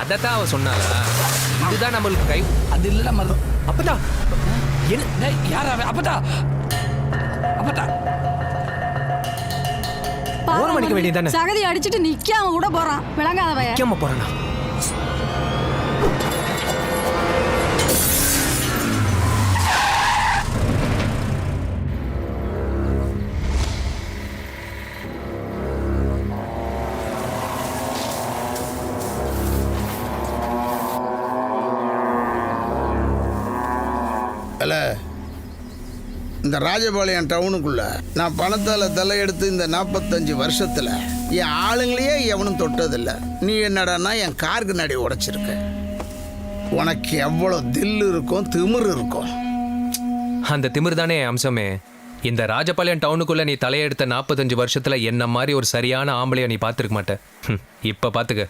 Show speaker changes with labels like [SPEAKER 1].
[SPEAKER 1] அதத்தான் அவ சொன்னாளா? இதுதான் நம்மளுக்கு கை.
[SPEAKER 2] அது இல்லடா மருதம்.
[SPEAKER 1] அப்பதா
[SPEAKER 2] என்ன யாரா அவன்? அப்பதா அப்பதா
[SPEAKER 1] ஓரம் அடிக்க வேண்டியதானே?
[SPEAKER 3] சகதி அடிச்சிட்டு நிக்காம கூட போறான். விளங்காத பையன்.
[SPEAKER 1] நிக்காம போறானா?
[SPEAKER 4] அல்ல, இந்த ராஜபாளையம் டவுனுக்குள்ள நான் பணத்தால் தலையெடுத்து இந்த 45 வருஷத்தில் என் ஆளுங்களையே எவனும் தொட்டதில்லை. நீ என்னடான்னா என் காருக்கு நடி உடைச்சிருக்க. உனக்கு எவ்வளோ தில்லு இருக்கும், திமிரு இருக்கும்.
[SPEAKER 1] அந்த திமிர் தானே அம்சமே. இந்த ராஜபாளையம் டவுனுக்குள்ள நீ தலையெடுத்த 45 வருஷத்துல என்ன மாதிரி ஒரு சரியான ஆம்பளைய நீ பார்த்துருக்க மாட்ட. இப்ப பாத்துக்க.